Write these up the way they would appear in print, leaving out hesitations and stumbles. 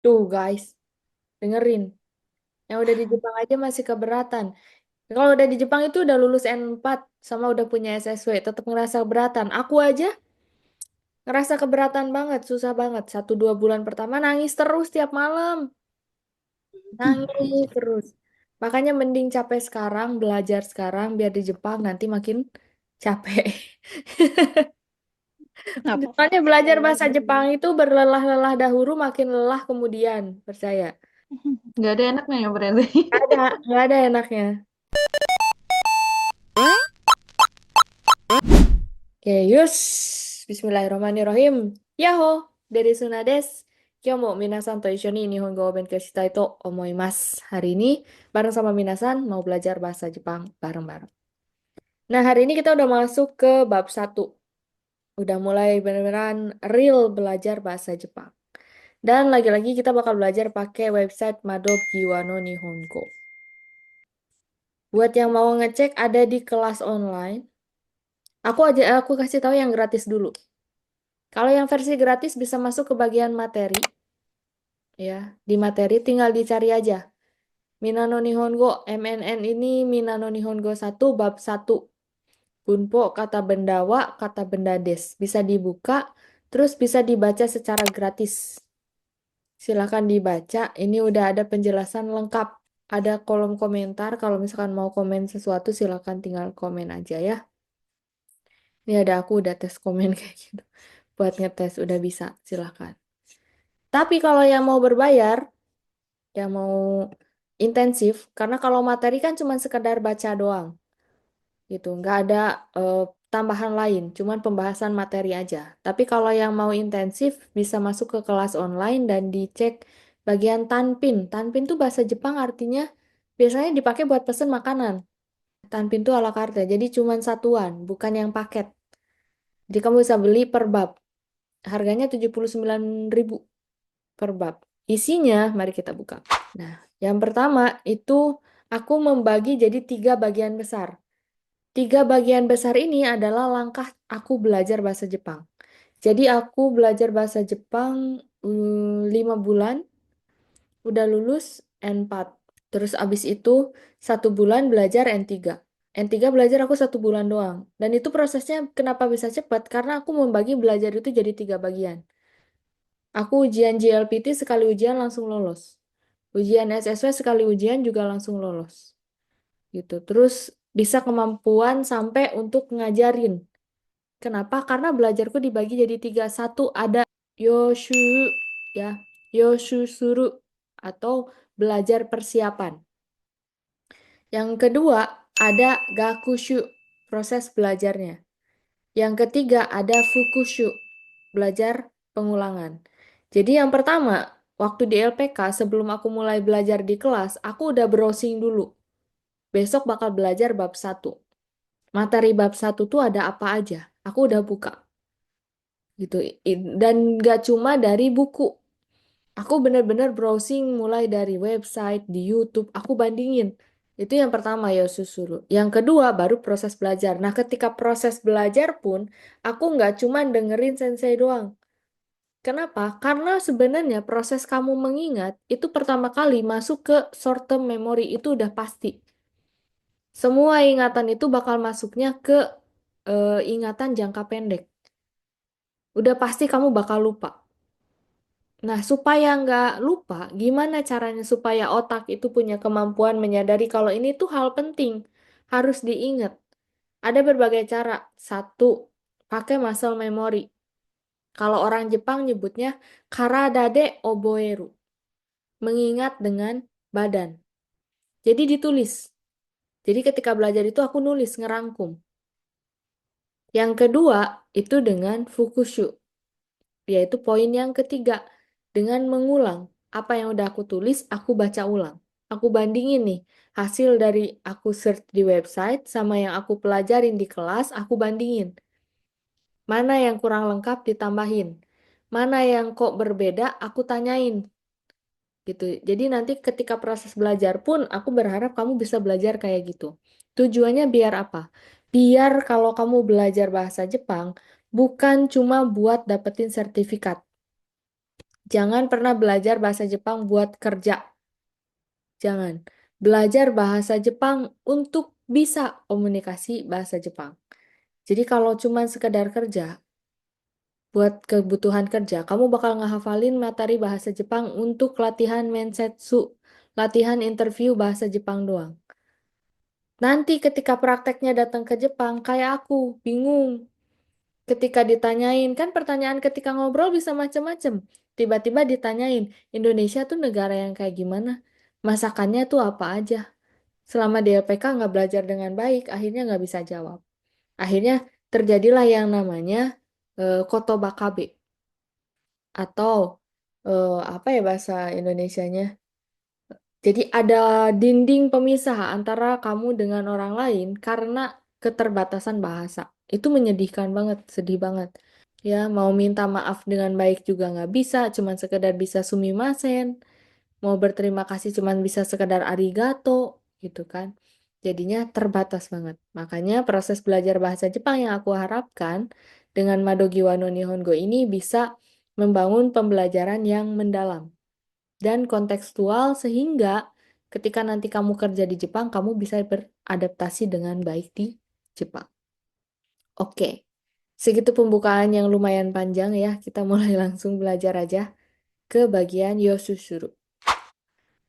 Tuh guys, dengerin. Yang udah di Jepang aja masih keberatan. Kalau udah di Jepang itu udah lulus N4 sama udah punya SSW, tetap ngerasa keberatan. Aku aja ngerasa keberatan banget, susah banget. 1-2 bulan pertama nangis terus tiap malam. Nangis terus. Makanya mending capek sekarang, belajar sekarang, biar di Jepang nanti makin capek. Nggak apa-apa. Soalnya belajar Boleh, bahasa boleh. Jepang itu berlelah-lelah dahulu, makin lelah kemudian, percaya. Nggak ada enaknya ya berarti. Nggak ada enaknya. Oke, yus. Bismillahirrahmanirrahim. Yaho, dari Sunades. Kyomo minasan to ishoni nihongo o benkyou shitai to omoimasu. Hari ini bareng sama minasan mau belajar bahasa Jepang bareng-bareng. Nah, hari ini kita udah masuk ke bab 1. Udah mulai beneran real belajar bahasa Jepang. Dan lagi-lagi kita bakal belajar pakai website Madobgiwa no Nihongo. Buat yang mau ngecek ada di kelas online. Aku kasih tahu yang gratis dulu. Kalau yang versi gratis bisa masuk ke bagian materi, ya. Di materi tinggal dicari aja. Minano Nihongo MNN ini Minano Nihongo 1 bab 1. Bunpo kata benda wa, kata benda des. Bisa dibuka, terus bisa dibaca secara gratis. Silakan dibaca. Ini udah ada penjelasan lengkap. Ada kolom komentar. Kalau misalkan mau komen sesuatu, silakan tinggal komen aja ya. Ini ada aku udah tes komen kayak gitu. Buat ngetes udah bisa, silakan. Tapi kalau yang mau berbayar, yang mau intensif, karena kalau materi kan cuma sekedar baca doang, gitu. Nggak ada eh, tambahan lain, cuman pembahasan materi aja. Tapi kalau yang mau intensif, bisa masuk ke kelas online dan dicek bagian tanpin. Tanpin tuh bahasa Jepang artinya biasanya dipakai buat pesen makanan. Tanpin tuh ala carte, jadi cuman satuan, bukan yang paket. Jadi kamu bisa beli per bab. Harganya 79.000 per bab. Isinya, mari kita buka. Nah, yang pertama itu aku membagi jadi 3 bagian besar. 3 bagian besar ini adalah langkah aku belajar bahasa Jepang. Jadi aku belajar bahasa Jepang 5 bulan, udah lulus N4. Terus abis itu 1 bulan belajar N3. N3 belajar aku 1 bulan doang. Dan itu prosesnya kenapa bisa cepat? Karena aku membagi belajar itu jadi 3 bagian. Aku ujian JLPT sekali ujian langsung lolos. Ujian SSW sekali ujian juga langsung lolos. Gitu. Terus bisa kemampuan sampai untuk ngajarin. Kenapa? Karena belajarku dibagi jadi 3. Satu ada Yoshu, ya, Yoshusuru atau belajar persiapan. Yang kedua ada Gakushu, proses belajarnya. Yang ketiga ada Fukushu, belajar pengulangan. Jadi yang pertama, waktu di LPK sebelum aku mulai belajar di kelas, aku udah browsing dulu. Besok bakal belajar bab 1. Materi bab 1 tuh ada apa aja? Aku udah buka gitu. Dan gak cuma dari buku. Aku bener-bener browsing mulai dari website, di YouTube, aku bandingin. Itu yang pertama ya Susuru. Yang kedua baru proses belajar. Nah ketika proses belajar pun, aku nggak cuma dengerin sensei doang. Kenapa? Karena sebenarnya proses kamu mengingat itu pertama kali masuk ke short term memory itu udah pasti. Semua ingatan itu bakal masuknya ke ingatan jangka pendek. Udah pasti kamu bakal lupa. Nah, supaya nggak lupa, gimana caranya supaya otak itu punya kemampuan menyadari kalau ini tuh hal penting, harus diingat. Ada berbagai cara. Satu, pakai muscle memory. Kalau orang Jepang nyebutnya karadade oboeru, mengingat dengan badan. Jadi ditulis. Jadi ketika belajar itu aku nulis, ngerangkum. Yang kedua, itu dengan fukushu, yaitu poin yang ketiga. Dengan mengulang apa yang udah aku tulis, aku baca ulang. Aku bandingin nih, hasil dari aku search di website sama yang aku pelajarin di kelas, aku bandingin. Mana yang kurang lengkap ditambahin. Mana yang kok berbeda, aku tanyain. Gitu. Jadi nanti ketika proses belajar pun, aku berharap kamu bisa belajar kayak gitu. Tujuannya biar apa? Biar kalau kamu belajar bahasa Jepang, bukan cuma buat dapetin sertifikat. Jangan pernah belajar bahasa Jepang buat kerja. Jangan. Belajar bahasa Jepang untuk bisa komunikasi bahasa Jepang. Jadi kalau cuma sekedar kerja, buat kebutuhan kerja, kamu bakal ngehafalin materi bahasa Jepang untuk latihan mensetsu, latihan interview bahasa Jepang doang. Nanti ketika prakteknya datang ke Jepang, kayak aku, bingung. Ketika ditanyain, kan pertanyaan ketika ngobrol bisa macam-macam. Tiba-tiba ditanyain, Indonesia tuh negara yang kayak gimana? Masakannya tuh apa aja? Selama di LPK nggak belajar dengan baik, akhirnya nggak bisa jawab. Akhirnya terjadilah yang namanya kotobakabe atau apa ya bahasa Indonesianya? Jadi ada dinding pemisah antara kamu dengan orang lain karena keterbatasan bahasa. Itu menyedihkan banget, sedih banget. Ya, mau minta maaf dengan baik juga nggak bisa, cuman sekedar bisa sumimasen. Mau berterima kasih cuman bisa sekedar arigato, gitu kan. Jadinya terbatas banget. Makanya proses belajar bahasa Jepang yang aku harapkan dengan Madogi wa no Nihongo ini bisa membangun pembelajaran yang mendalam dan kontekstual sehingga ketika nanti kamu kerja di Jepang, kamu bisa beradaptasi dengan baik di Jepang. Oke, segitu pembukaan yang lumayan panjang ya. Kita mulai langsung belajar aja ke bagian Yosushuru.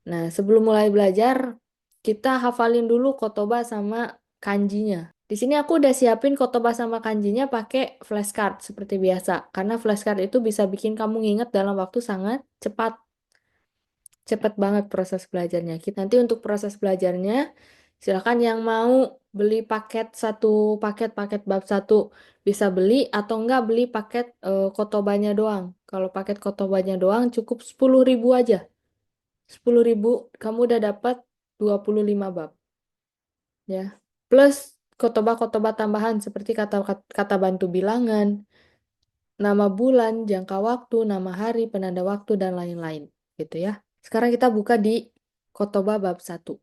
Nah, sebelum mulai belajar, kita hafalin dulu kotoba sama kanjinya. Di sini aku udah siapin kotoba sama kanjinya pakai flashcard seperti biasa. Karena flashcard itu bisa bikin kamu nginget dalam waktu sangat cepat. Cepet banget proses belajarnya. Nanti untuk proses belajarnya, silakan yang mau beli paket satu paket bab satu bisa beli atau enggak beli paket kotobanya doang. Kalau paket kotobanya doang cukup 10.000 aja. 10.000 kamu udah dapat 25 bab ya. Plus kotoba-kotoba tambahan seperti kata kata bantu bilangan, nama bulan, jangka waktu, nama hari, penanda waktu dan lain-lain gitu ya. Sekarang kita buka di Kotoba bab satu.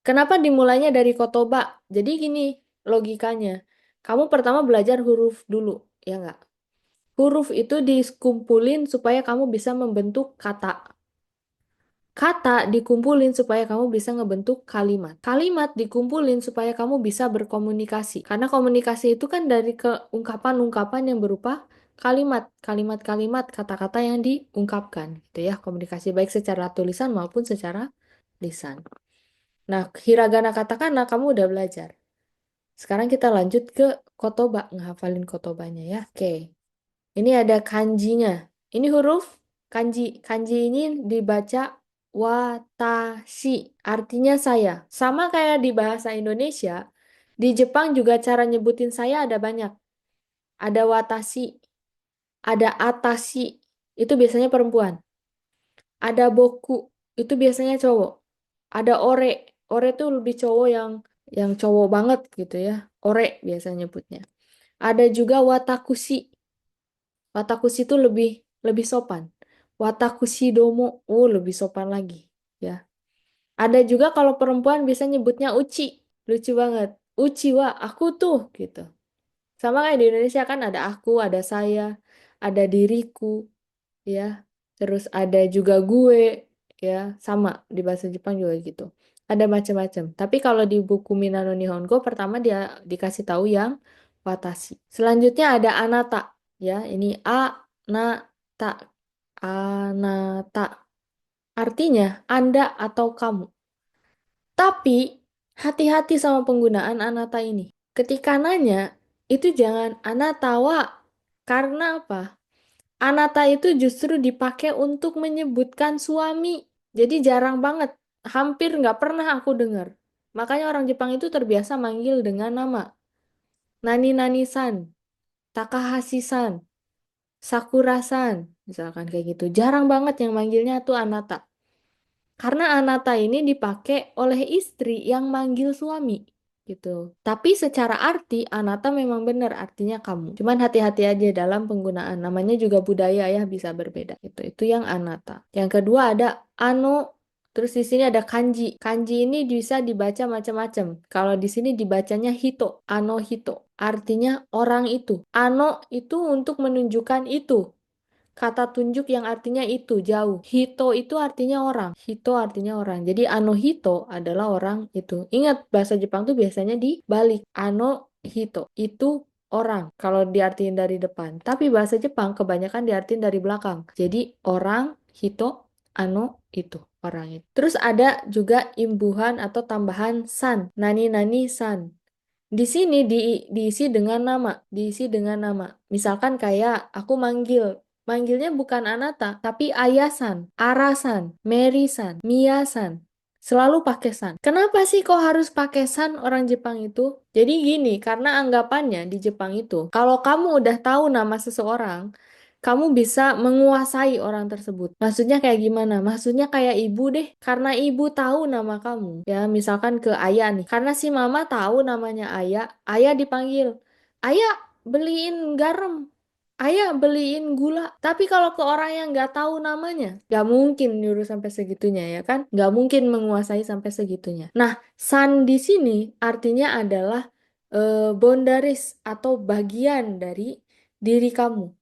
Kenapa dimulainya dari kotoba? Jadi gini logikanya. Kamu pertama belajar huruf dulu, ya nggak? Huruf itu dikumpulin supaya kamu bisa membentuk kata. Kata dikumpulin supaya kamu bisa ngebentuk kalimat. Kalimat dikumpulin supaya kamu bisa berkomunikasi. Karena komunikasi itu kan dari keungkapan-ungkapan yang berupa kalimat. Kalimat-kalimat, kata-kata yang diungkapkan. Gitu ya, komunikasi baik secara tulisan maupun secara lisan. Nah, hiragana katakana kamu udah belajar. Sekarang kita lanjut ke kotoba, ngehafalin kotobanya ya. Oke, ini ada kanjinya. Ini huruf kanji. Kanji ini dibaca watashi, artinya saya. Sama kayak di bahasa Indonesia, di Jepang juga cara nyebutin saya ada banyak. Ada watashi, ada atashi, itu biasanya perempuan. Ada boku, itu biasanya cowok. Ada ore, ore tuh lebih cowok yang cowok banget gitu ya. Ore biasanya nyebutnya. Ada juga watakushi. Watakushi itu lebih sopan. Watakushi domo, oh lebih sopan lagi ya. Ada juga kalau perempuan bisa nyebutnya uchi. Lucu banget. Uchi wa aku tuh gitu. Sama kayak di Indonesia kan ada aku, ada saya, ada diriku, ya. Terus ada juga gue, ya. Sama di bahasa Jepang juga gitu. Ada macam-macam. Tapi kalau di buku Minano Nihongo pertama dia dikasih tahu yang watashi. Selanjutnya ada anata, ya. Ini a na ta anata. Artinya Anda atau kamu. Tapi hati-hati sama penggunaan anata ini. Ketika nanya, itu jangan anatawa. Karena apa? Anata itu justru dipakai untuk menyebutkan suami. Jadi jarang banget. Hampir nggak pernah aku dengar. Makanya orang Jepang itu terbiasa manggil dengan nama. Nani-nani-san, Takahashi-san, Sakura-san. Misalkan kayak gitu. Jarang banget yang manggilnya tuh anata. Karena anata ini dipakai oleh istri yang manggil suami gitu. Tapi secara arti anata memang benar artinya kamu. Cuman hati-hati aja dalam penggunaan. Namanya juga budaya ya bisa berbeda. Itu yang anata. Yang kedua ada ano. Terus di sini ada kanji. Kanji ini bisa dibaca macam-macam. Kalau di sini dibacanya hito, ano hito. Artinya orang itu. Ano itu untuk menunjukkan itu. kata tunjuk yang artinya itu, jauh. Hito itu artinya orang. Hito artinya orang. Jadi ano hito adalah orang itu. Ingat, bahasa Jepang tuh biasanya dibalik. Ano hito itu orang kalau diartiin dari depan. Tapi bahasa Jepang kebanyakan diartiin dari belakang. Jadi orang, hito, ano itu orang itu. Terus ada juga imbuhan atau tambahan san. Nani nani san. Di sini diisi dengan nama, diisi dengan nama. Misalkan kayak aku manggilnya bukan Anata, tapi Ayasan, Arasan, Merisan, Miasan. Selalu pakai san. Kenapa sih kok harus pakai san orang Jepang itu? Jadi gini, karena anggapannya di Jepang itu, kalau kamu udah tahu nama seseorang, kamu bisa menguasai orang tersebut. Maksudnya kayak gimana? Maksudnya kayak ibu deh. Karena ibu tahu nama kamu. Ya, misalkan ke ayah nih. Karena si mama tahu namanya ayah, ayah dipanggil. Ayah, beliin garam. Ayah, beliin gula. Tapi kalau ke orang yang nggak tahu namanya, nggak mungkin nyuruh sampai segitunya ya kan? Nggak mungkin menguasai sampai segitunya. Nah, san di sini artinya adalah boundaries atau bagian dari diri kamu.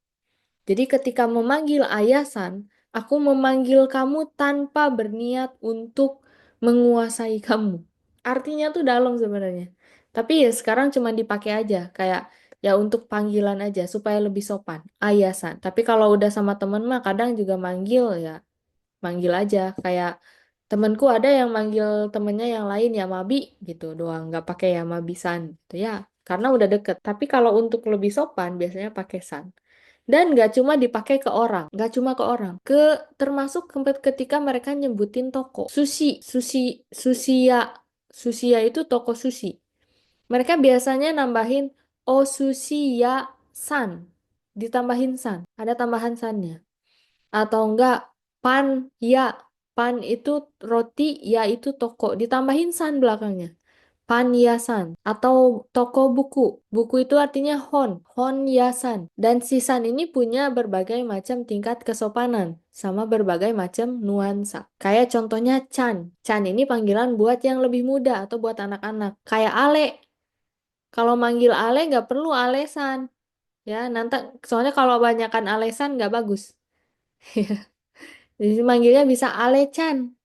Jadi ketika memanggil ayasan, aku memanggil kamu tanpa berniat untuk menguasai kamu. Artinya tuh dalam sebenarnya. Tapi ya sekarang cuma dipakai aja, kayak ya untuk panggilan aja supaya lebih sopan. Ayasan. Tapi kalau udah sama temen mah kadang juga manggil ya, manggil aja. Kayak temenku ada yang manggil temennya yang lain ya Mabi gitu doang, nggak pakai ya Mabisan gitu ya. Karena udah deket. Tapi kalau untuk lebih sopan biasanya pakai san. Dan nggak cuma dipakai ke orang, nggak cuma ke orang, termasuk ketika mereka nyebutin toko. Susiya, Susiya itu toko sushi. Mereka biasanya nambahin oh Susiya san, ditambahin san, ada tambahan sannya. Atau enggak pan ya, pan itu roti, ya itu toko, ditambahin san belakangnya. Panyasan atau toko buku. Buku itu artinya Honyasan. Dan si san ini punya berbagai macam tingkat kesopanan sama berbagai macam nuansa. Kayak contohnya Chan. Chan ini panggilan buat yang lebih muda atau buat anak-anak. Kayak Ale. Kalau manggil Ale nggak perlu alesan. Ya, nanti soalnya kalau banyakan alesan nggak bagus. Jadi manggilnya bisa Ale-chan.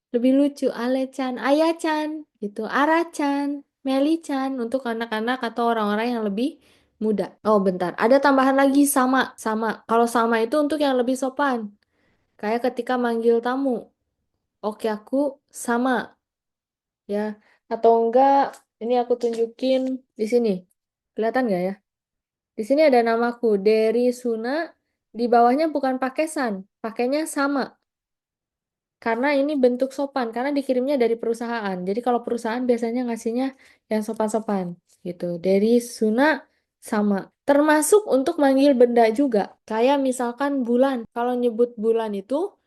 Lebih lucu, Ale-chan, Ayah-chan, gitu, Ara-chan, Meli-chan untuk anak-anak atau orang-orang yang lebih muda. Oh, bentar. Ada tambahan lagi sama, sama. Kalau sama itu untuk yang lebih sopan. Kayak ketika manggil tamu. Oke, aku sama, ya. Atau enggak, ini aku tunjukin di sini. Kelihatan nggak ya? Di sini ada namaku, Deri Suna. Di bawahnya bukan pakai san, pakainya sama. Karena ini bentuk sopan, karena dikirimnya dari perusahaan. Jadi kalau perusahaan biasanya ngasihnya yang sopan-sopan gitu. Dari Suna sama. Termasuk untuk manggil benda juga. Kayak misalkan bulan. Kalau nyebut bulan itu,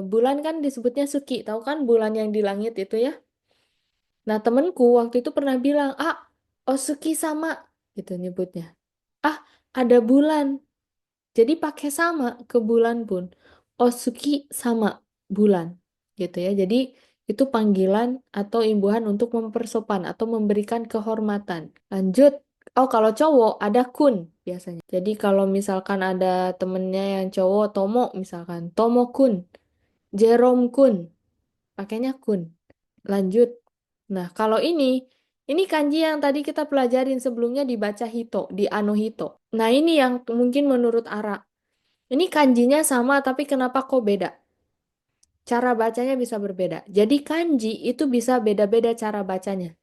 bulan kan disebutnya Suki. Tahu kan bulan yang di langit itu ya? Nah temenku waktu itu pernah bilang, ah, Osuki sama. Gitu nyebutnya. Ah, ada bulan. Jadi pakai sama ke bulan pun. Osuki sama bulan gitu ya. Jadi itu panggilan atau imbuhan untuk mempersopan atau memberikan kehormatan. Lanjut. Oh, kalau cowok ada kun biasanya. Jadi kalau misalkan ada temennya yang cowok Tomo misalkan, Tomo kun, Jerome kun, pakainya kun. Lanjut. Nah, kalau ini kanji yang tadi kita pelajarin sebelumnya dibaca hito, di ano hito. Nah, ini yang mungkin menurut Ara. Ini kanjinya sama, tapi kenapa kok beda? Cara bacanya bisa berbeda. Jadi kanji itu bisa beda-beda cara bacanya.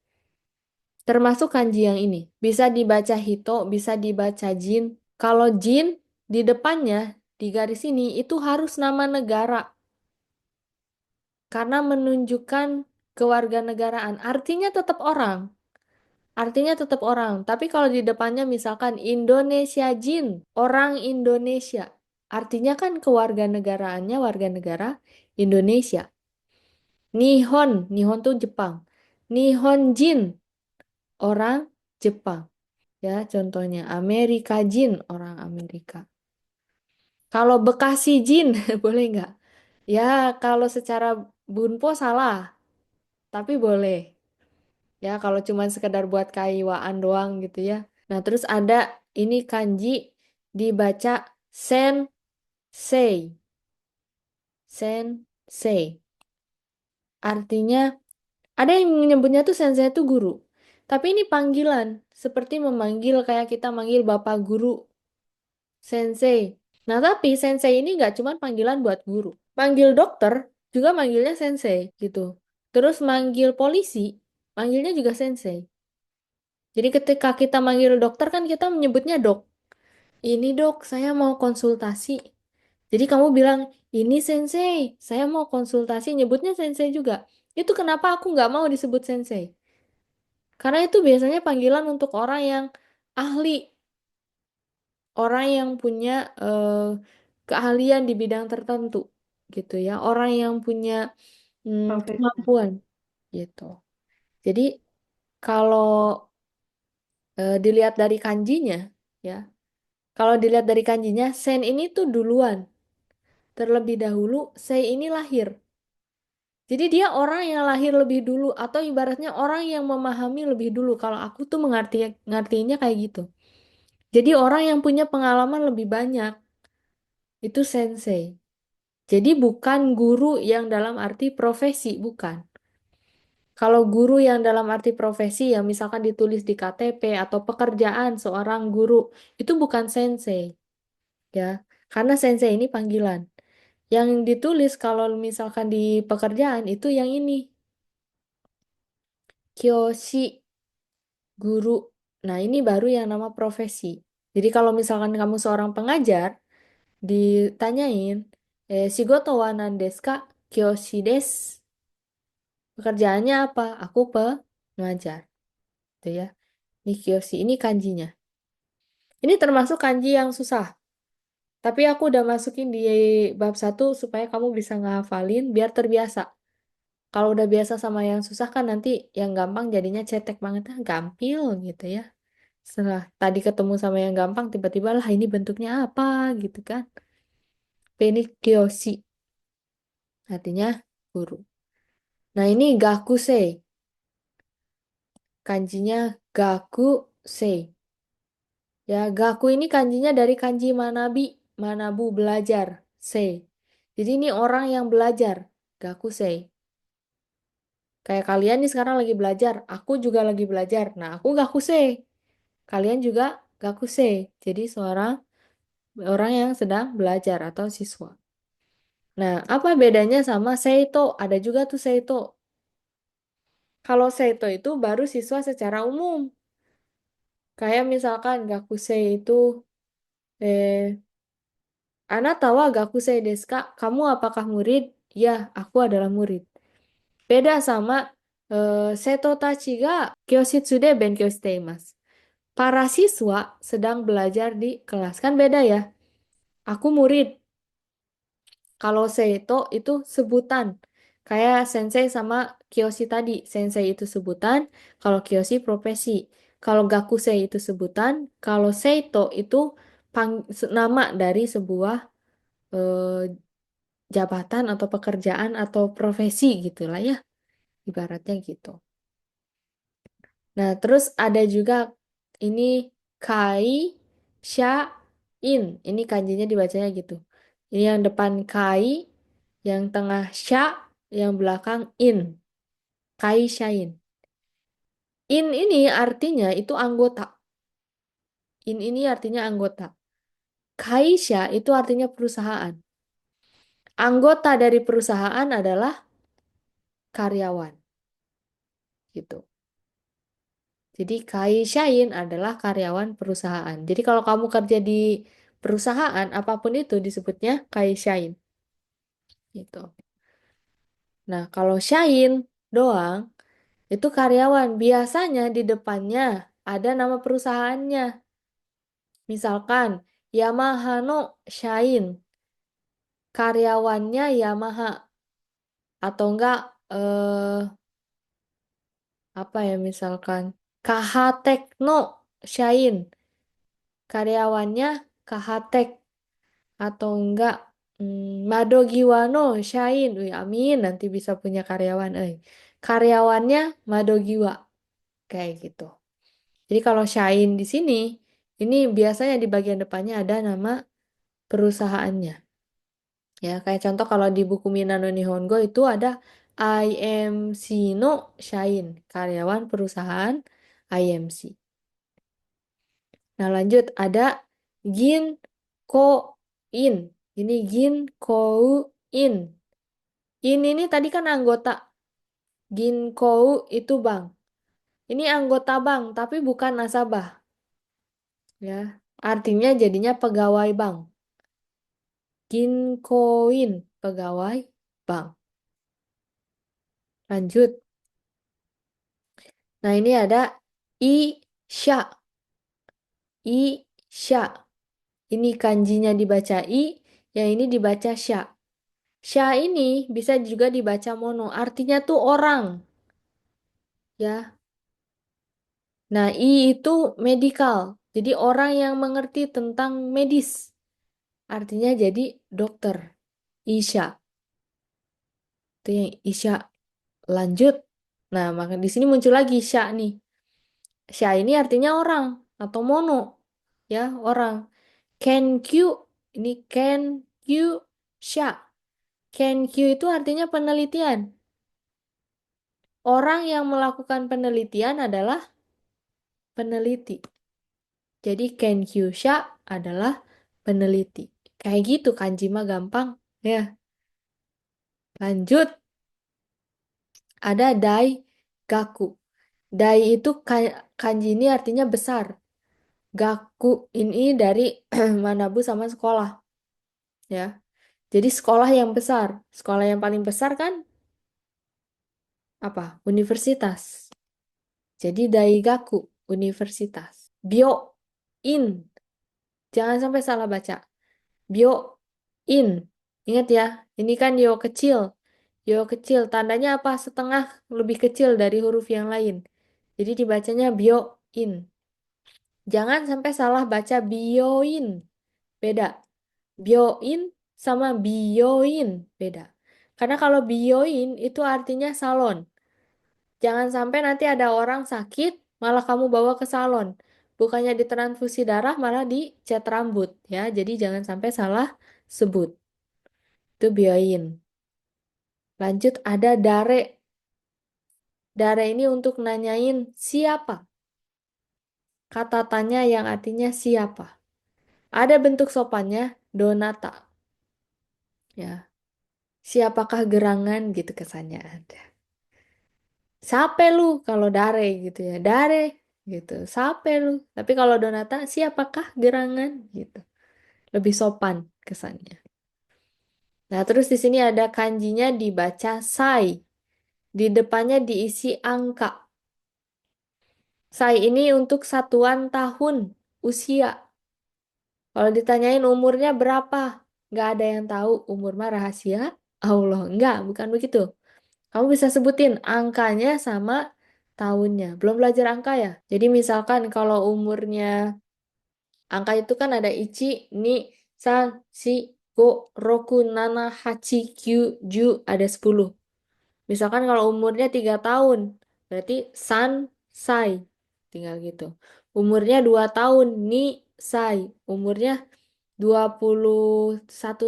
Termasuk kanji yang ini. Bisa dibaca hito, bisa dibaca jin. Kalau jin, di depannya, di garis ini, itu harus nama negara. Karena menunjukkan kewarganegaraan. Artinya tetap orang. Artinya tetap orang. Tapi kalau di depannya misalkan Indonesia jin, orang Indonesia. Artinya kan kewarganegaraannya warga negara Indonesia. Nihon, Nihon tuh Jepang. Nihonjin, orang Jepang. Ya, contohnya Amerika Jin, orang Amerika. Kalau Bekasi Jin, boleh nggak? Ya, kalau secara bunpo salah, tapi boleh. Ya, kalau cuma sekedar buat kaiwaan doang gitu ya. Nah, terus ada ini kanji dibaca Sensei. Sensei. Artinya ada yang menyebutnya tuh sensei itu guru. Tapi ini panggilan, seperti memanggil kayak kita manggil bapak guru, sensei. Nah, tapi sensei ini nggak cuma panggilan buat guru. Manggil dokter juga manggilnya sensei gitu. Terus manggil polisi, manggilnya juga sensei. Jadi ketika kita manggil dokter kan kita menyebutnya dok. Ini dok, saya mau konsultasi. Jadi kamu bilang, ini sensei, saya mau konsultasi, nyebutnya sensei juga. Itu kenapa aku nggak mau disebut sensei? Karena itu biasanya panggilan untuk orang yang ahli, orang yang punya eh, keahlian di bidang tertentu, gitu ya. Orang yang punya Profesi. kemampuan, gitu. Jadi kalau dilihat dari kanjinya, ya, kalau dilihat dari kanjinya, sen ini tuh duluan, terlebih dahulu, sei ini lahir. Jadi dia orang yang lahir lebih dulu, atau ibaratnya orang yang memahami lebih dulu. Kalau aku tuh ngartiinnya kayak gitu. Jadi orang yang punya pengalaman lebih banyak, itu sensei. Jadi bukan guru yang dalam arti profesi, bukan. Kalau guru yang dalam arti profesi yang misalkan ditulis di KTP atau pekerjaan seorang guru, itu bukan sensei, ya. Karena sensei ini panggilan. Yang ditulis kalau misalkan di pekerjaan itu yang ini, kyoshi, guru. Nah, ini baru yang nama profesi. Jadi kalau misalkan kamu seorang pengajar, ditanyain, shigoto wa nan desu ka? Kyoshi desu. Pekerjaannya apa? Aku pengajar. Gitu ya. Ini kyoshi, ini kanjinya. Ini termasuk kanji yang susah. Tapi aku udah masukin di bab satu supaya kamu bisa ngehafalin biar terbiasa. Kalau udah biasa sama yang susah kan nanti yang gampang jadinya cetek banget. Ah, gampil gitu ya. Setelah tadi ketemu sama yang gampang, tiba-tiba lah ini bentuknya apa gitu kan. Ini kyoshi, artinya guru. Nah ini gakusei, kanjinya gakusei. Ya, gaku ini kanjinya dari kanji manabi, manabu belajar, sei. Jadi ini orang yang belajar, gakusei. Kayak kalian nih sekarang lagi belajar, aku juga lagi belajar. Nah, aku gakusei. Kalian juga gakusei. Jadi seorang orang yang sedang belajar atau siswa. Nah, apa bedanya sama seito? Ada juga tuh seito. Kalau seito itu baru siswa secara umum. Kayak misalkan gakusei itu eh Anata wa gakusei desu ka? Kamu apakah murid? Ya, aku adalah murid. Beda sama seto tachi ga kyoshitsu de benkyou shite imasu. Para siswa sedang belajar di kelas. Kan beda ya. Aku murid. Kalau seito itu sebutan. Kayak sensei sama kyoshi tadi. Sensei itu sebutan, kalau kyoshi profesi. Kalau gakusei itu sebutan, kalau seito itu nama dari sebuah eh, jabatan atau pekerjaan atau profesi gitulah ya. Ibaratnya gitu. Nah, terus ada juga ini kai, sha, in. Ini kanjinya dibacanya gitu. Ini yang depan kai, yang tengah sha, yang belakang in. Kai shain. In ini artinya itu anggota. In ini artinya anggota. Kaisha itu artinya perusahaan. Anggota dari perusahaan adalah karyawan. Gitu. Jadi kaishain adalah karyawan perusahaan. Jadi kalau kamu kerja di perusahaan apapun itu disebutnya kaishain. Gitu. Nah, kalau shain doang itu karyawan. Biasanya di depannya ada nama perusahaannya. Misalkan Yamaha no Shain, karyawannya Yamaha. Atau enggak apa ya misalkan KH Tekno Shain, karyawannya KH Tek. Atau enggak Madogiwano Shain. Wih, amin nanti bisa punya karyawan. Karyawannya Madogiwa kayak gitu. Jadi kalau Shain di sini ini biasanya di bagian depannya ada nama perusahaannya. Ya, kayak contoh kalau di buku Minano Nihongo itu ada IMC no Shain, karyawan perusahaan IMC. Nah, lanjut ada Gin Ko In. Ini Gin Ko In. In ini tadi kan anggota. Gin Ko itu bank. Ini anggota bank, tapi bukan nasabah. Ya, artinya jadinya pegawai bank. Ginkoin, pegawai bank. Lanjut. Nah, ini ada Isya. Isya. Ini kanjinya dibaca I, yang ini dibaca Sya. Sya ini bisa juga dibaca mono, artinya tuh orang. Ya. Nah, I itu medical. Jadi orang yang mengerti tentang medis. Artinya jadi dokter. Isya. Itu yang Isya. Lanjut. Nah, maka di sini muncul lagi Sya nih. Sya ini artinya orang atau mono. Ya, orang. Kenkyu, ini Kenkyu Sya. Kenkyu itu artinya penelitian. Orang yang melakukan penelitian adalah peneliti. Jadi Kenkyu Sya adalah peneliti. Kayak gitu kanji mah gampang. Ya, lanjut. Ada Dai Gaku. Dai itu kanji ini artinya besar. Gaku ini dari Manabu sama sekolah. Ya. Jadi sekolah yang besar. Sekolah yang paling besar kan apa? Universitas. Jadi Daigaku, universitas. Bio in. Jangan sampai salah baca. Bio in. Ingat ya, ini kan yo kecil. Yo kecil, tandanya apa? Setengah lebih kecil dari huruf yang lain. Jadi dibacanya bio in. Jangan sampai salah baca bioin. Beda. Bioin sama bioin. Beda. Karena kalau bioin itu artinya salon. Jangan sampai nanti ada orang sakit, malah kamu bawa ke salon. Bukannya ditransfusi darah, malah dicat rambut. Ya, jadi jangan sampai salah sebut. Itu bioin. Lanjut ada dare. Dare ini untuk nanyain siapa. Kata tanya yang artinya siapa. Ada bentuk sopannya, donata. Ya, siapakah gerangan gitu kesannya ada. Sape lu kalau dare gitu ya. Dare gitu. Sape lu. Tapi kalau donata siapakah gerangan gitu. Lebih sopan kesannya. Nah, terus di sini ada kanjinya dibaca sai. Di depannya diisi angka. Sai ini untuk satuan tahun usia. Kalau ditanyain umurnya berapa? Nggak ada yang tahu. Umur mah rahasia Allah. Nggak, bukan begitu. Kamu bisa sebutin angkanya sama tahunnya. Belum belajar angka ya? Jadi misalkan kalau umurnya angka itu kan ada ichi, ni, san, shi, go, roku, nana, hachi, kyu, ju, ada 10. Misalkan kalau umurnya 3 tahun, berarti san, sai. Tinggal gitu. Umurnya 2 tahun, ni, sai. Umurnya 21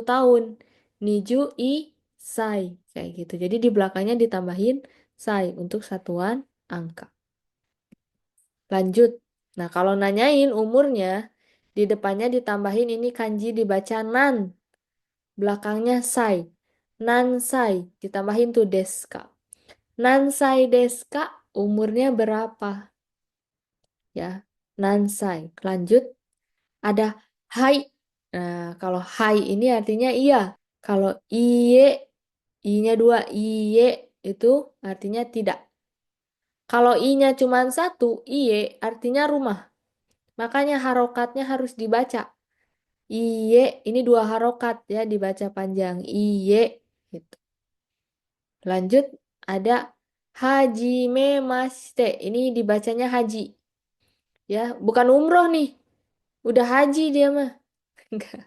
tahun, niju, i, sai. Kayak gitu. Jadi di belakangnya ditambahin sai untuk satuan angka. Lanjut. Nah, kalau nanyain umurnya, di depannya ditambahin ini kanji dibaca nan. Belakangnya sai. Nan sai. Ditambahin tuh deska. Nansai deska, umurnya berapa? Ya, nansai. Lanjut, ada hai. Nah, kalau hai ini artinya iya. Kalau iye, i-nya dua, iye itu artinya tidak. Kalau i-nya cuma satu, iye artinya rumah. Makanya harokatnya harus dibaca. Iye, ini dua harokat ya, dibaca panjang. Iye, gitu. Lanjut, ada hajime maste. Ini dibacanya haji. Ya, bukan umroh nih. Udah haji dia mah. Enggak.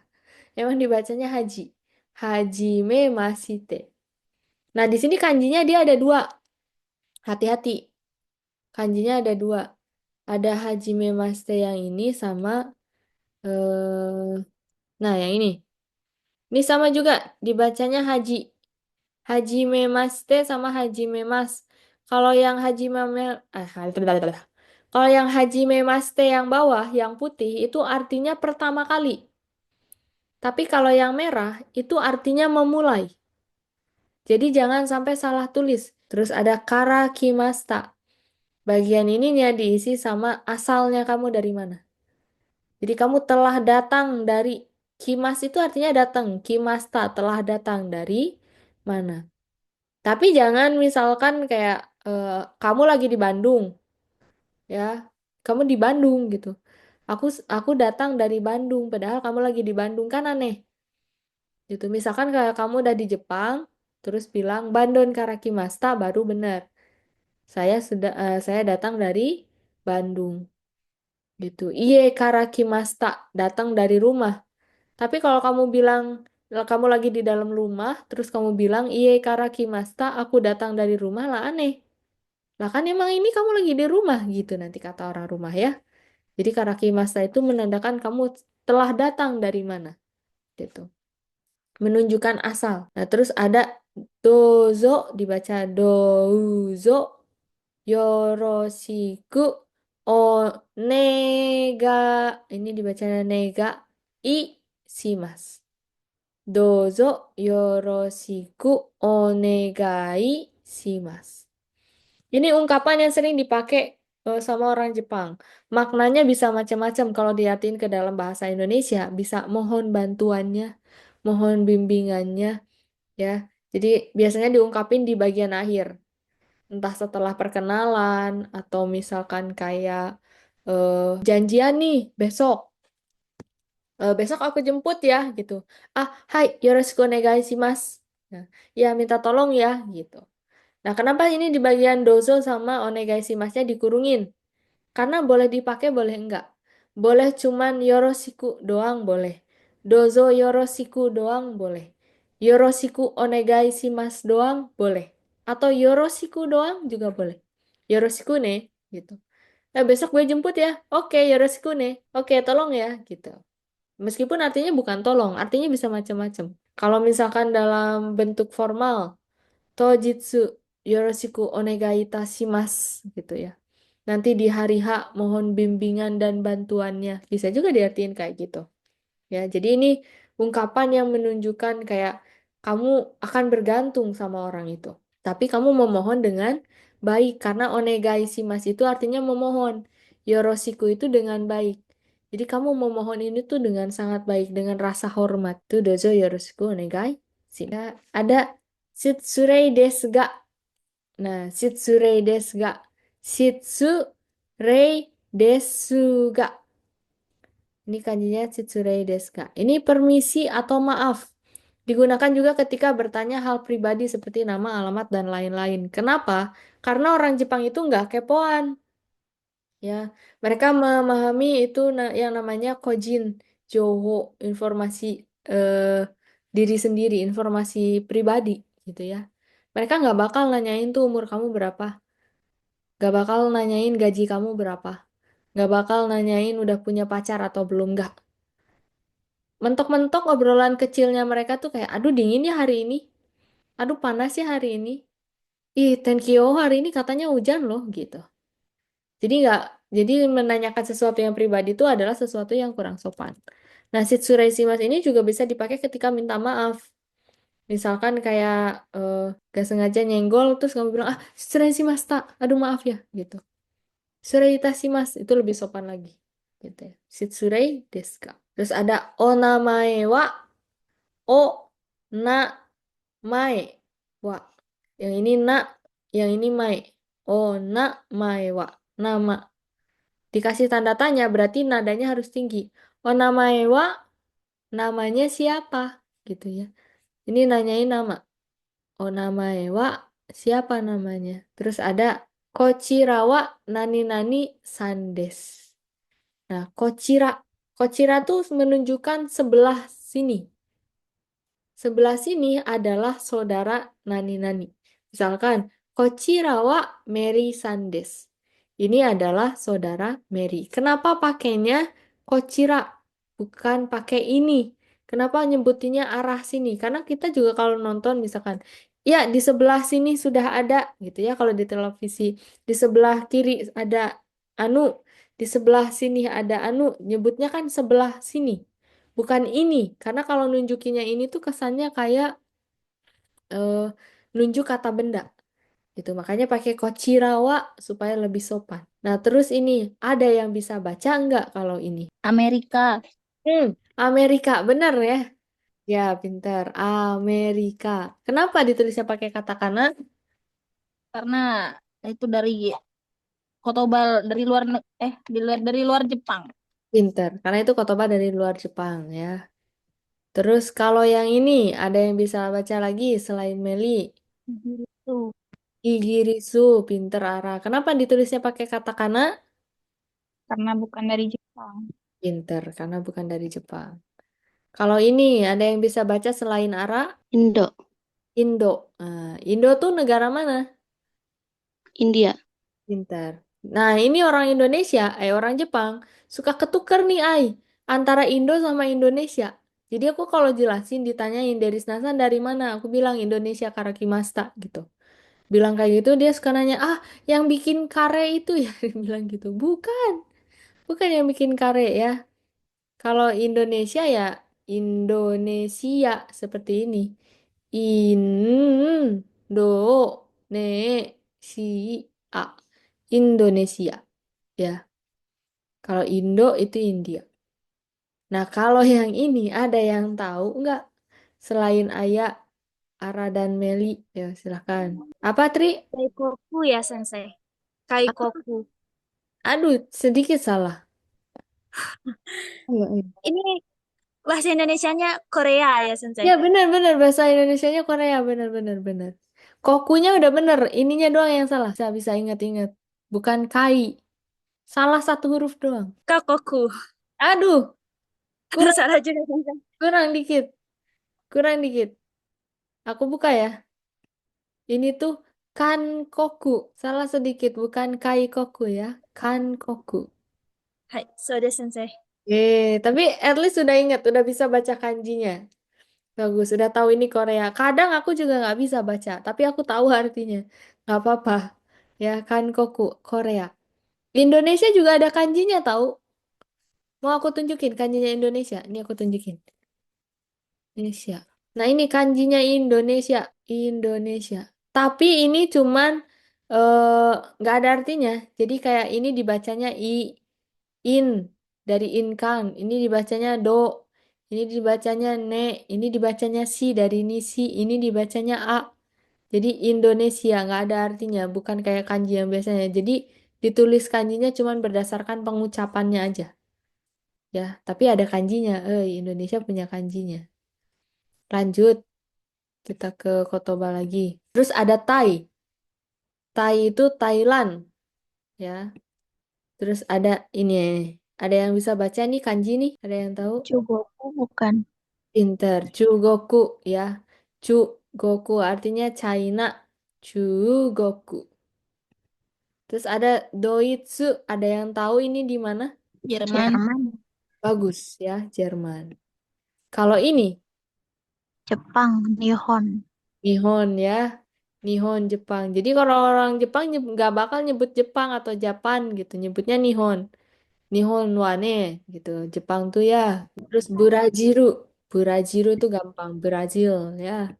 Emang dibacanya haji. Hajime masite. Nah, di sini kanjinya dia ada dua. Hati-hati. Kanjinya ada dua. Ada hajime maste yang ini sama eh, Nah, yang ini. Ini sama juga dibacanya haji. Haji memaste sama haji memas. Kalau yang haji meme Kalau yang haji memaste yang bawah, yang putih itu artinya pertama kali. Tapi kalau yang merah itu artinya memulai. Jadi jangan sampai salah tulis. Terus ada kara kimasta. Bagian ininya diisi sama asalnya kamu dari mana. Jadi kamu telah datang dari kimas itu artinya datang. Kimasta telah datang dari mana. Tapi jangan misalkan kayak kamu lagi di Bandung, ya. Kamu di Bandung gitu. Aku datang dari Bandung, padahal kamu lagi di Bandung kan aneh. Gitu. Misalkan kayak kamu udah di Jepang, terus bilang Bandung Karakimasta baru benar. Saya datang dari Bandung. Gitu. Iye Karakimasta datang dari rumah. Tapi kalau kamu bilang kamu lagi di dalam rumah, terus kamu bilang Iye Karakimasta aku datang dari rumah lah aneh. Lah kan emang ini kamu lagi di rumah gitu nanti kata orang rumah ya. Jadi karakimasta itu menandakan kamu telah datang dari mana gitu. Menunjukkan asal. Nah, terus ada dozo dibaca douzo yoroshiku onega ini dibaca nega i shimasu. Dozo yoroshiku onegai shimasu. Ini ungkapan yang sering dipakai sama orang Jepang. Maknanya bisa macam-macam kalau diartikan ke dalam bahasa Indonesia. Bisa mohon bantuannya, mohon bimbingannya, ya. Jadi biasanya diungkapin di bagian akhir. Entah setelah perkenalan, atau misalkan kayak janjian nih besok. Besok aku jemput ya, gitu. Ah, hai, yoroshiku onegai shimasu. Nah, ya minta tolong ya, gitu. Nah, kenapa ini di bagian dozo sama onegai shimasu-nya dikurungin? Karena boleh dipakai, boleh enggak. Boleh cuman yoroshiku doang, boleh. Dozo yoroshiku doang, boleh. Yoroshiku onegai shimasu doang, boleh. Atau yoroshiku doang juga boleh. Yoroshiku ne, gitu. Nah, besok gue jemput ya. Oke, yoroshiku ne. Oke, tolong ya, gitu. Meskipun artinya bukan tolong, artinya bisa macam-macam. Kalau misalkan dalam bentuk formal, Tojitsu yoroshiku onegai itashimasu gitu ya. Nanti di hari H mohon bimbingan dan bantuannya. Bisa juga diartikan kayak gitu. Ya, jadi ini ungkapan yang menunjukkan kayak kamu akan bergantung sama orang itu. Tapi kamu memohon dengan baik karena onegai shimasu itu artinya memohon. Yoroshiku itu dengan baik. Jadi kamu memohon ini tuh dengan sangat baik, dengan rasa hormat. Tuh dozo yoroshiku onegai shimasu. Ya, ada shitsurei desu ga. Nah, shitsurei desu ga. Shitsurei desu ga. Ini kanjinya shitsurei desu ga. Ini permisi atau maaf. Digunakan juga ketika bertanya hal pribadi seperti nama, alamat, dan lain-lain. Kenapa? Karena orang Jepang itu nggak kepoan. Ya, mereka memahami itu yang namanya kojin, joho, informasi eh, diri sendiri, informasi pribadi gitu ya. Mereka nggak bakal nanyain tuh umur kamu berapa, nggak bakal nanyain gaji kamu berapa, nggak bakal nanyain udah punya pacar atau belum, nggak. Mentok-mentok obrolan kecilnya mereka tuh kayak, aduh dingin ya hari ini, aduh panas ya hari ini, ih Tenkyo hari ini katanya hujan loh gitu. Jadi nggak, jadi menanyakan sesuatu yang pribadi itu adalah sesuatu yang kurang sopan. Nah, Shitsurei Shimasu ini juga bisa dipakai ketika minta maaf. Misalkan kayak gak sengaja nyenggol, terus kamu bilang, ah, Shitsurei Shimasu, tak. Aduh maaf ya, gitu. Shitsurei Itashimasu, itu lebih sopan lagi. Gitu ya. Shitsurei desu ka. Terus ada onamae wa, o, na, mae, wa. Yang ini na, yang ini mae. O, na, mae, wa. Nama. Dikasih tanda tanya berarti nadanya harus tinggi. Oh namae wa, namanya siapa? Gitu ya. Ini nanyain nama. Oh namae wa, siapa namanya? Terus ada Kochirawa nani nani sandes. Nah, Kochira. Kochira tuh menunjukkan sebelah sini. Sebelah sini adalah saudara nani-nani. Misalkan, Kochira wa Mary Sandes. Ini adalah saudara Mary. Kenapa pakainya Kochira? Bukan pakai ini. Kenapa nyebutinnya arah sini? Karena kita juga kalau nonton misalkan, ya di sebelah sini sudah ada gitu ya kalau di televisi. Di sebelah kiri ada anu, di sebelah sini ada anu, nyebutnya kan sebelah sini. Bukan ini, karena kalau nunjukinya ini tuh kesannya kayak eh, nunjuk kata benda gitu. Makanya pakai kocirawa supaya lebih sopan. Nah, terus ini ada yang bisa baca enggak kalau ini? Amerika. Hmm, Amerika, benar ya? Ya, pintar. Amerika. Kenapa ditulisnya pakai katakana? Karena itu dari Kotobal dari dari luar Jepang. Pintar. Karena itu kotoba dari luar Jepang ya. Terus kalau yang ini, ada yang bisa baca lagi selain Meli? Gitu. Igirisu, pintar Ara. Kenapa ditulisnya pakai katakana? Karena bukan dari Jepang. Pintar, karena bukan dari Jepang. Kalau ini, ada yang bisa baca selain Ara? Indo, Indo. Indo tuh negara mana? India. Pintar. Nah, ini orang Indonesia, orang Jepang, suka ketuker nih, antara Indo sama Indonesia. Jadi aku kalau jelasin ditanyain dari Nasan dari mana, aku bilang Indonesia Karakimasta gitu. Bilang kayak gitu dia suka nanya, yang bikin kare itu ya, dia bilang gitu. Bukan, bukan yang bikin kare ya. Kalau Indonesia ya Indonesia seperti ini. Indonesia. Indonesia ya. Kalau Indo itu India. Nah, kalau yang ini ada yang tahu nggak? Selain Ayah, Ara dan Meli, ya silahkan. Apa Tri? Kaikoku ya, Sensei. Apa? Kaikoku. Aduh, sedikit salah. Iya, iya. Ini bahasa Indonesianya Korea ya, Sensei. Ya benar-benar bahasa Indonesianya Korea benar-benar benar. Kokunya udah bener, ininya doang yang salah. Bisa bisa ingat-ingat. Bukan kai. Salah satu huruf doang. Kakoku. Aduh, kurang Salah juga, Sensei. kurang dikit. Kurang dikit. Aku buka ya. Ini tuh kankoku. Salah sedikit, bukan kaikoku ya. Kankoku. Hai, so desu, Sensei. Tapi at least udah ingat, udah bisa baca kanjinya. Bagus, udah tahu ini Korea. Kadang aku juga nggak bisa baca, tapi aku tahu artinya. Nggak apa-apa. Ya, kankoku, Korea. Indonesia juga ada kanjinya tahu. Mau aku tunjukin kanjinya Indonesia. Ini aku tunjukin. Indonesia. Nah, ini kanjinya Indonesia. Indonesia. Tapi ini cuman eh, nggak ada artinya. Jadi kayak ini dibacanya in dari inkan. Ini dibacanya do. Ini dibacanya ne. Ini dibacanya si dari nisi. Ini dibacanya a. Jadi Indonesia nggak ada artinya. Bukan kayak kanji yang biasanya. Jadi ditulis kanjinya cuman berdasarkan pengucapannya aja. Ya, tapi ada kanjinya. Indonesia punya kanjinya. Lanjut, kita ke Kotoba lagi. Terus ada Thai. Thai itu Thailand, ya. Terus ada ini, ada yang bisa baca nih kanji nih? Ada yang tahu? Chugoku bukan. Pinter. Chugoku, ya. Chugoku artinya China. Chugoku. Terus ada Doitsu. Ada yang tahu ini di mana? Jerman. Jerman, Bagus, ya, Jerman. Kalau ini, Jepang. Nihon. Nihon, ya. Nihon, Jepang. Jadi kalau orang Jepang nggak bakal nyebut Jepang atau Japan gitu. Nyebutnya Nihon. Nihon wane gitu. Jepang tuh ya. Terus Burajiru. Burajiru tuh gampang. Brazil ya.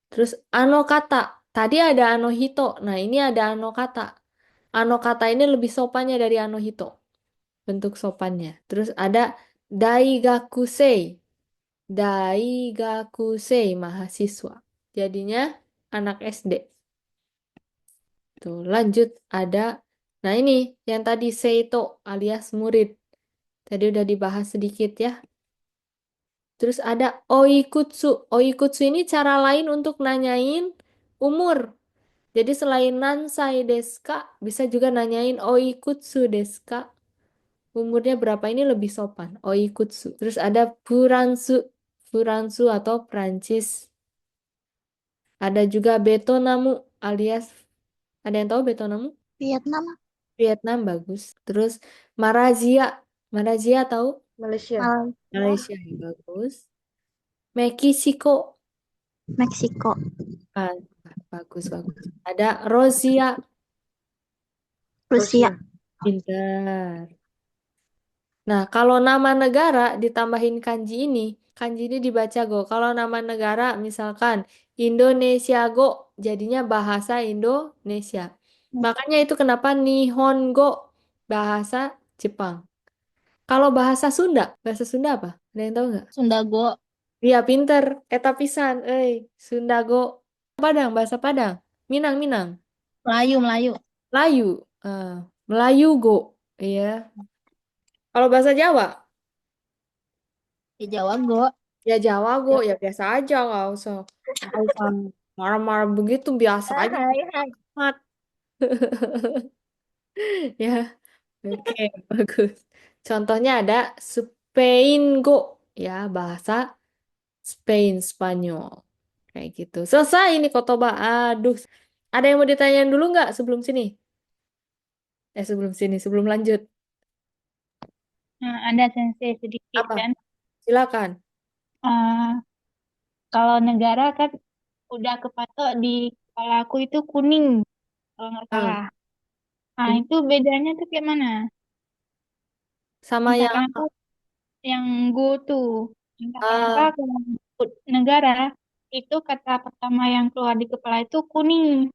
Terus ano kata. Tadi ada Anohito. Nah, ini ada ano kata. Ano kata ini lebih sopannya dari Anohito. Bentuk sopannya. Terus ada Daigakusei. Daigakusei mahasiswa. Jadinya anak SD. Tuh, lanjut ada. Nah, ini yang tadi Seito alias murid. Tadi udah dibahas sedikit ya. Terus ada oikutsu. Oikutsu ini cara lain untuk nanyain umur. Jadi selain nansai desu ka, bisa juga nanyain oikutsu desu ka. Umurnya berapa ini lebih sopan. Oikutsu. Terus ada furansu. Furansu atau Prancis. Ada juga betonamu alias, ada yang tahu betonamu? Vietnam. Vietnam bagus. Terus Malaysia. Malaysia tahu? Malaysia. Malaysia. Malaysia bagus. Meksiko. Meksiko. Ah, bagus, bagus. Ada Rusia. Rusia. Pintar. Nah, kalau nama negara ditambahin kanji ini dibaca go. Kalau nama negara misalkan Indonesia go, jadinya bahasa Indonesia. Makanya itu kenapa Nihongo, bahasa Jepang. Kalau bahasa Sunda apa? Ada yang tahu nggak? Sundago. Iya, pinter. Eta pisan, Sunda go. Bahasa Padang. Minang, Minang. Melayu, Melayu. Melayu. Melayu go. Iya. Kalau bahasa Jawa? Di Jawa go. Ya Jawa go, ya biasa aja, nggak usah marah-marah begitu, biasa aja. Hai, hai. Mat. Ya, oke, bagus. Contohnya ada Spain go, ya bahasa Spain, Spanyol. Kayak gitu. Selesai ini Kotoba. Aduh, ada yang mau ditanyain dulu nggak sebelum sini? Sebelum sini, sebelum lanjut. Nah, ada sensei sedikit Apa? kan. Silakan. Eh, kalau negara kan udah kepatok di kepala aku itu kuning kalau nggak Ah, salah. Nah, ini itu bedanya tuh kayak mana? sama yang Misalkan apa? aku yang go tuh, entah kenapa Ah, kalau nyebut negara itu kata pertama yang keluar di kepala itu kuning.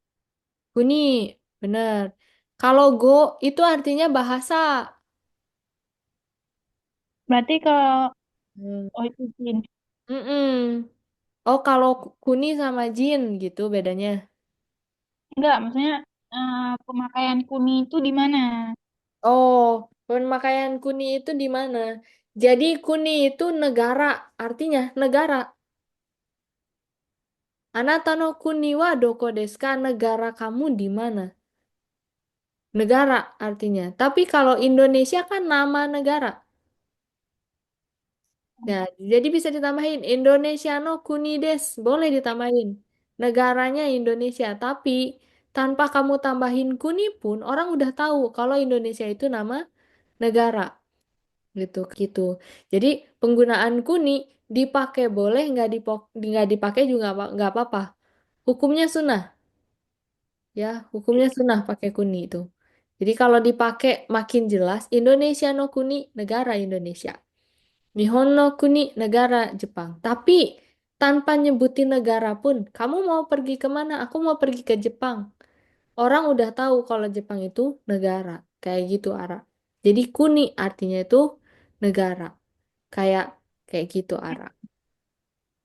Kuni, bener. Kalau go itu artinya bahasa. Berarti kalau Hmm. oh itu jin. Mm-mm. Oh, kalau kuni sama jin gitu bedanya. Enggak, maksudnya pemakaian kuning itu di mana? Oh, pemakaian kuni itu di mana? Jadi kuni itu negara, artinya negara. Anata no kuni wa doko desu ka? Negara kamu di mana? Negara artinya. Tapi kalau Indonesia kan nama negara. Ya, jadi bisa ditambahin Indonesia no kuni desu. Boleh ditambahin. Negaranya Indonesia, tapi tanpa kamu tambahin kuni pun orang udah tahu kalau Indonesia itu nama negara. Gitu gitu. Jadi penggunaan kuni dipakai boleh, nggak dipakai juga nggak apa-apa. Hukumnya sunnah, ya hukumnya sunnah pakai kuni itu. Jadi kalau dipakai makin jelas Indonesia no kuni, negara Indonesia. Nihon no kuni, negara Jepang. Tapi tanpa nyebutin negara pun, kamu mau pergi kemana? Aku mau pergi ke Jepang. Orang udah tahu kalau Jepang itu negara. Kayak gitu, Ara. Jadi kuni artinya itu negara. Kayak kayak gitu, Ara.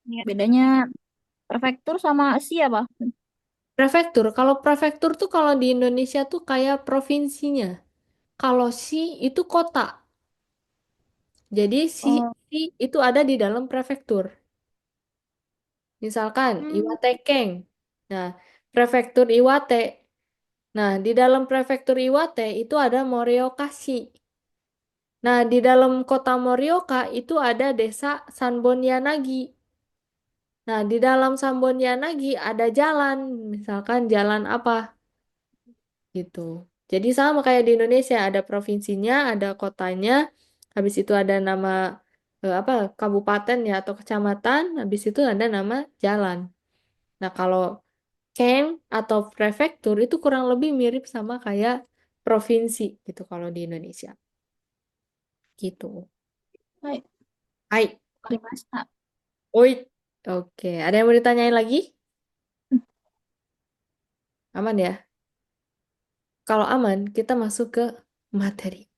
Ya. Bedanya prefektur sama si apa? Prefektur, kalau prefektur tuh kalau di Indonesia tuh kayak provinsinya. Kalau si itu kota. Jadi Oh, si itu ada di dalam prefektur. Misalkan hmm. Iwate Keng. Nah, prefektur Iwate. Nah, di dalam prefektur Iwate itu ada Moriokashi. Nah, di dalam kota Morioka itu ada desa Sanbonyanagi. Nah, di dalam Sanbonyanagi ada jalan. Misalkan jalan apa? Gitu. Jadi sama kayak di Indonesia, ada provinsinya, ada kotanya, habis itu ada nama apa kabupaten ya atau kecamatan, habis itu ada nama jalan. Nah, kalau Ken atau prefektur itu kurang lebih mirip sama kayak provinsi gitu kalau di Indonesia. Gitu. Hai, Hai, Krimasta. oi. Oke, ada yang mau ditanyain lagi? Aman ya? Kalau aman, kita masuk ke materi.